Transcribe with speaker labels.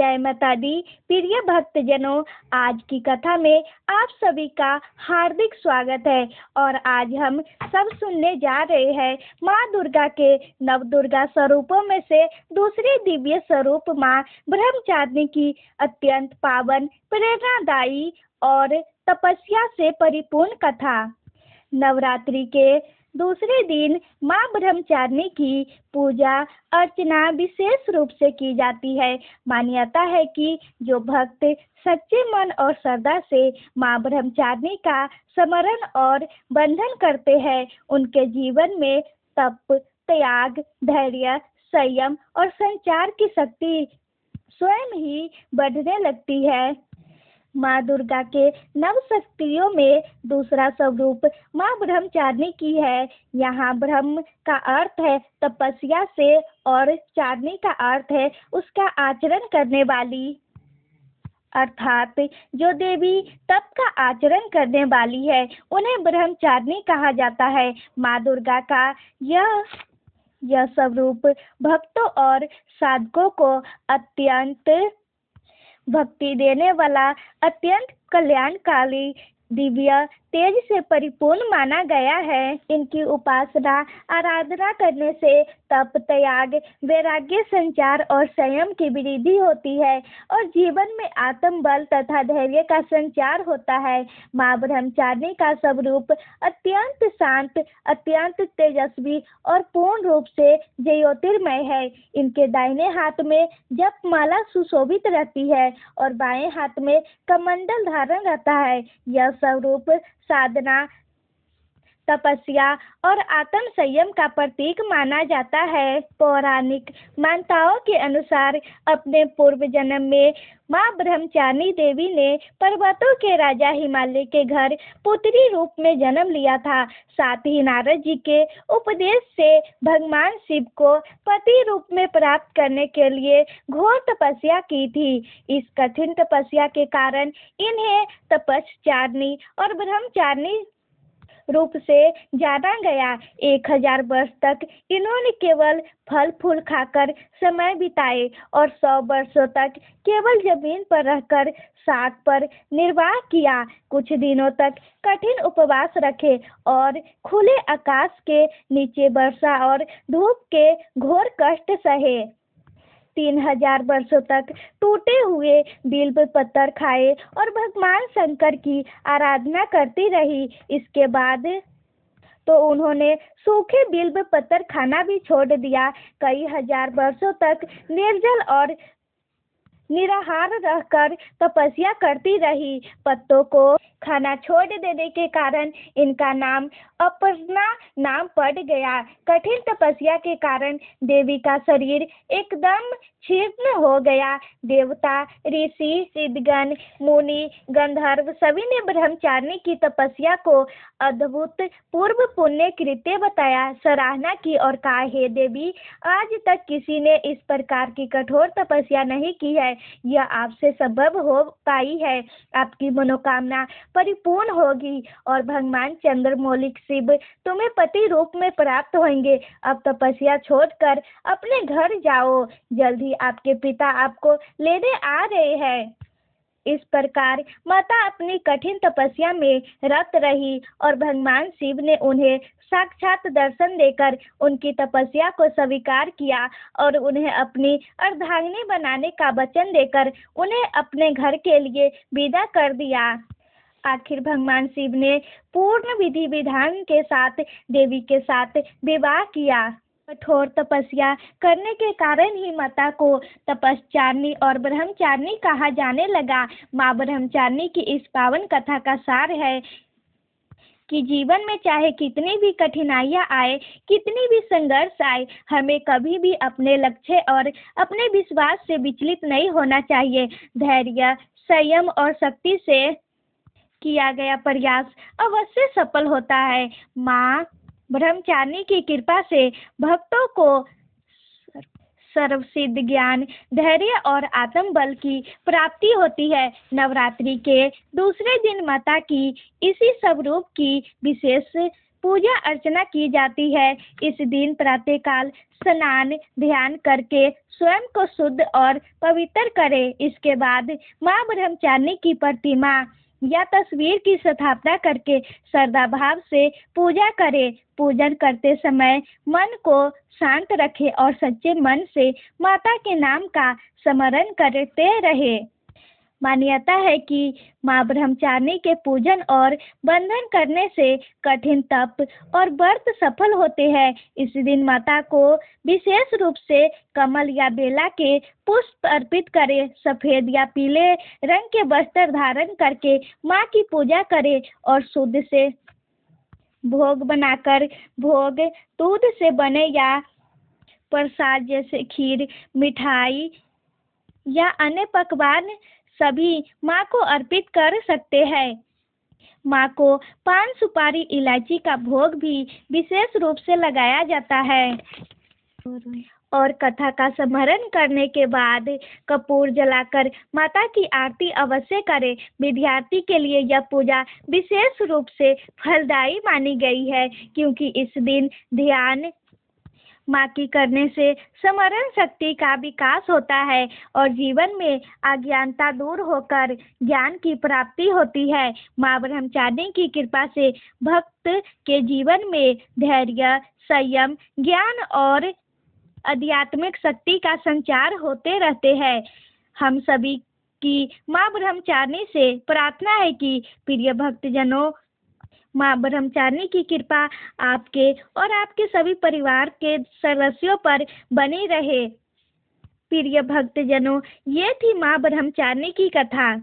Speaker 1: जय माता दी। प्रिय भक्तजनों, आज की कथा में आप सभी का हार्दिक स्वागत है और आज हम सब सुनने जा रहे हैं माँ दुर्गा के नवदुर्गा स्वरूपों में से दूसरे दिव्य स्वरूप माँ ब्रह्मचारिणी की अत्यंत पावन, प्रेरणादायी और तपस्या से परिपूर्ण कथा। नवरात्रि के दूसरे दिन माँ ब्रह्मचारिणी की पूजा अर्चना विशेष रूप से की जाती है। मान्यता है कि जो भक्त सच्चे मन और श्रद्धा से माँ ब्रह्मचारिणी का स्मरण और बंधन करते हैं, उनके जीवन में तप, त्याग, धैर्य, संयम और संचार की शक्ति स्वयं ही बढ़ने लगती है। माँ दुर्गा के नव शक्तियों में दूसरा स्वरूप माँ ब्रह्मचारिणी की है। यहाँ ब्रह्म का अर्थ है तपस्या से और चारिणी का अर्थ है उसका आचरण करने वाली, अर्थात जो देवी तप का आचरण करने वाली है उन्हें ब्रह्मचारिणी कहा जाता है। माँ दुर्गा का यह स्वरूप भक्तों और साधकों को अत्यंत भक्ति देने वाला, अत्यंत कल्याणकारी, दिव्य तेज से परिपूर्ण माना गया है। इनकी उपासना आराधना करने से तप, त्याग, वैराग्य, संचार और संयम की वृद्धि होती है और जीवन में आत्म बल तथा धैर्य का संचार होता है। माँ ब्रह्मचारिणी का स्वरूप अत्यंत शांत, अत्यंत तेजस्वी और पूर्ण रूप से ज्योतिर्मय है। इनके दाहिने हाथ में जप माला सुशोभित रहती है और बाएं हाथ में कमंडल धारण रहता है। यह स्वरूप साधना, तपस्या और आत्म संयम का प्रतीक माना जाता है। पौराणिक मान्यताओं के अनुसार अपने पूर्व जन्म में माँ ब्रह्मचारिणी देवी ने पर्वतों के राजा हिमालय के घर पुत्री रूप में जन्म लिया था। साथ ही नारद जी के उपदेश से भगवान शिव को पति रूप में प्राप्त करने के लिए घोर तपस्या की थी। इस कठिन तपस्या के कारण इन्हें तपस्चारिणी और ब्रह्मचारिणी रूप से जाना गया। 1000 वर्ष तक इन्होंने केवल फल फूल खाकर समय बिताए और 100 वर्षों तक केवल जमीन पर रहकर साग पर निर्वाह किया। कुछ दिनों तक कठिन उपवास रखे और खुले आकाश के नीचे वर्षा और धूप के घोर कष्ट सहे। 3000 वर्षों तक टूटे हुए बिल्व पत्थर खाए और भगवान शंकर की आराधना करती रही। इसके बाद तो उन्होंने सूखे बिल्व पत्थर खाना भी छोड़ दिया। कई हजार वर्षों तक निर्जल और निराहार रहकर तपस्या करती रही। पत्तों को खाना छोड़ देने के कारण इनका नाम अपर्णा नाम पड़ गया। कठिन तपस्या के कारण देवी का शरीर एकदम क्षीण हो गया। देवता, ऋषि, सिद्धगण, मुनि, गंधर्व सभी ने ब्रह्मचारिणी की तपस्या को अद्भुत पूर्व पुण्य कृत्य बताया, सराहना की और कहा, हे देवी, आज तक किसी ने इस प्रकार की कठोर तपस्या नहीं की है। यह आपसे संभव हो पाई है। आपकी मनोकामना परिपूर्ण होगी और भगवान चंद्रमौलिक शिव तुम्हें पति रूप में प्राप्त होंगे। अब तपस्या छोड़कर अपने घर जाओ, जल्दी आपके पिता आपको लेने आ रहे हैं। इस प्रकार माता अपनी कठिन तपस्या में रत रही और भगवान शिव ने उन्हें साक्षात दर्शन देकर उनकी तपस्या को स्वीकार किया और उन्हें अपनी अर्धांगिनी बनाने का वचन देकर उन्हें अपने घर के लिए विदा कर दिया। आखिर भगवान शिव ने पूर्ण विधि विधान के साथ देवी के साथ विवाह किया। कठोर तपस्या करने के कारण ही माता को तपस्चारिणी और ब्रह्मचारिणी कहा जाने लगा। माँ ब्रह्मचारिणी की इस पावन कथा का सार है कि जीवन में चाहे कितनी भी कठिनाइयाँ आए, कितनी भी संघर्ष आए, हमें कभी भी अपने लक्ष्य और अपने विश्वास से विचलित नहीं होना चाहिए। धैर्य, संयम और शक्ति से किया गया प्रयास अवश्य सफल होता है। माँ ब्रह्मचारिणी की कृपा से भक्तों को सर्वसिद्ध ज्ञान, धैर्य और आत्म बल की प्राप्ति होती है। नवरात्रि के दूसरे दिन माता की इसी स्वरूप की विशेष पूजा अर्चना की जाती है। इस दिन प्रातःकाल स्नान ध्यान करके स्वयं को शुद्ध और पवित्र करें। इसके बाद माँ ब्रह्मचारिणी की प्रतिमा या तस्वीर की स्थापना करके श्रद्धा भाव से पूजा करें। पूजन करते समय मन को शांत रखें और सच्चे मन से माता के नाम का स्मरण करते रहे। मान्यता है कि माँ ब्रह्मचारिणी के पूजन और बंधन करने से कठिन तप और व्रत सफल होते हैं। इस दिन माता को विशेष रूप से कमल या बेला के पुष्प अर्पित करें। सफेद या पीले रंग के वस्त्र धारण करके माँ की पूजा करें और शुद्ध से भोग बनाकर भोग दूध से बने या प्रसाद जैसे खीर मिठाई या अन्य पकवान सभी माँ को अर्पित कर सकते हैं। माँ को पान सुपारी इलायची का भोग भी विशेष रूप से लगाया जाता है। और कथा का स्मरण करने के बाद कपूर जलाकर माता की आरती अवश्य करें। विद्यार्थी के लिए यह पूजा विशेष रूप से फलदायी मानी गई है, क्योंकि इस दिन ध्यान माँ की करने से स्मरण शक्ति का विकास होता है और जीवन में अज्ञानता दूर होकर ज्ञान की प्राप्ति होती है। माँ ब्रह्मचारिणी की कृपा से भक्त के जीवन में धैर्य, संयम, ज्ञान और आध्यात्मिक शक्ति का संचार होते रहते हैं। हम सभी की माँ ब्रह्मचारिणी से प्रार्थना है कि प्रिय भक्तजनों, माँ ब्रह्मचारिणी की कृपा आपके और आपके सभी परिवार के सदस्यों पर बनी रहे। प्रिय भक्तजनों, ये थी माँ ब्रह्मचारिणी की कथा।